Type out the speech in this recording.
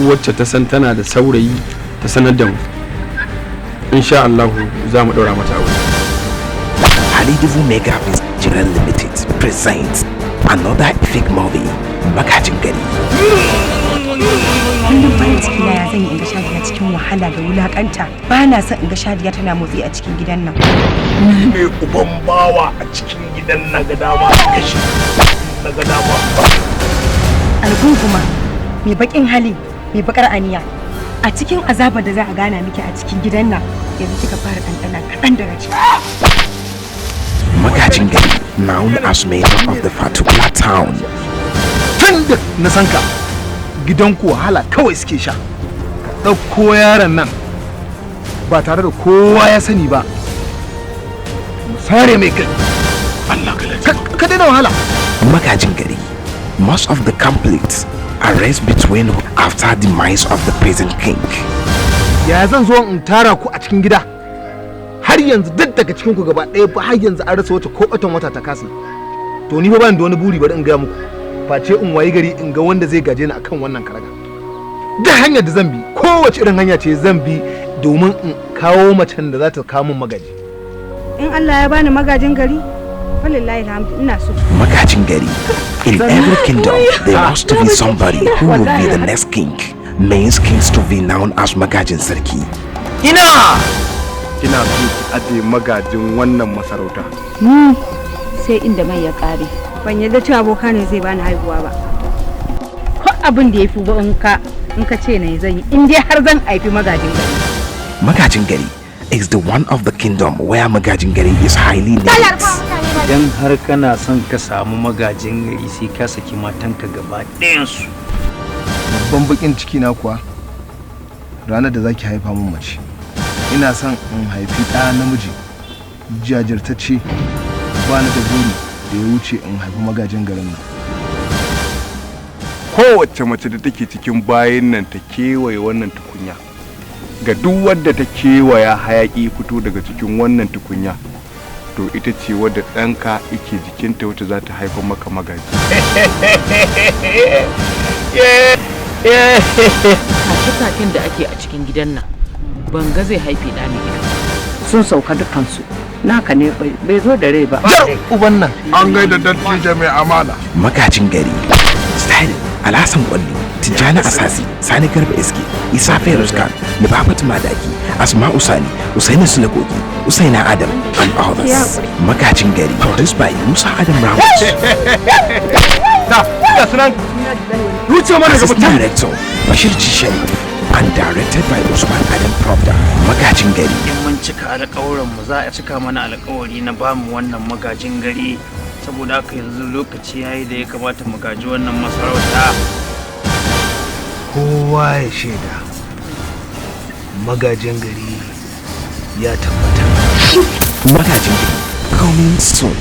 wacce ta san tana da saurayi ta sanar da mu. Insha Allah za mu ɗaura mata aure. Halidivu Mega General Limited presents another epic movie, Magajin Gari. Kullum farin ciki na ya zan yi in ga Shadiya cikin wahala da wulakanta. Ba na son in ga Shadiya tana motsi a cikin gidan nan. Ni ne uban bawa a cikin gidan na ga dama kashi na ga dama. Algunguma mai bakin hali, mai bakar aniya. A cikin azabar da za a gana miki a cikin gidan nan, yanzu kika fara ɗanɗana kaɗan daga ciki. Magajin Gari, known as mayor of the particular town. Tun da na san ka gidan ku wahala kawai suke sha. Ka ɗauko yaron nan ba tare da kowa ya sani ba. Sare mai kai. Allah ka daina wahala. Magajin Gari, most of the conflicts arose between after demise of the present king. Ya zan zo in tara ku a cikin gida. Har yanzu duk daga cikin ku gaba ɗaya ba har yanzu an rasa wata ko ɓatan wata ta kasa. To ni ba ban da wani buri bari in ga muku. Face in wayi gari in ga wanda zai gaje ni akan wannan karaga. Da hanyar da zan bi, kowace irin hanya ce zan bi domin in kawo macen da za ta kawo min magaji. In Allah ya bani magajin gari, wallahi alhamdu ina so. Magajin Gari, in every kingdom there must be somebody who will be the next king. Means kings to be known as Magajin Sarki. Ina so ki aje magajin wannan masarauta. Sai inda mai ya kare. Ban yadda cewa aboka ne zai bani haihuwa ba. Ko abin da yafi ba in ka ce ne zan yi, in dai har zan haifi magajin gari. Magajin Gari is the one of the kingdom where Magajin Gari is highly named. Idan har kana son ka samu magajin gari sai ka saki matanka gaba ɗayansu. Babban bakin ciki na kuwa ranar da zaki haifa min mace. Ina son in haifi ɗa namiji jajirtacce, ba ni da buri da ya wuce in haifi magajin garin nan. Kowace mace da take cikin bayan nan ta kewaye wannan tukunya. Ga duk wadda ta kewaya hayaki fito daga cikin wannan tukunya, to ita ce wadda ɗanka yake jikinta wacce za ta haifar maka magaji. Kakin da ake a cikin gidan nan ban ga zai haife ɗa ne. Sun sauka dukansu naka ne bai zo da rai ba. Uban nan an gaida dattijo mai amana. Magajin Gari, style Alhassan Kwalli, Tijjani Asasi, Sani Garba Iske, Isa Feroz Khan, Nubafat Madaki, Asma'u Sani, Usaini Sulakoki, Usaina Adam, and others. Magajin Gari, produced by Musa Adam Rawat. Assistant director Bashir Chisharif, and directed by Usman Adam Pravda. Magajin Gari. In mun cika alƙawarin mu za a cika mana alƙawari na bamu wannan magajin gari, saboda haka yanzu lokaci yayi da ya kamata mu gaji wannan masarauta. Kowa ya shaida magajin gari ya tabbata. Magajin Gari, coming soon.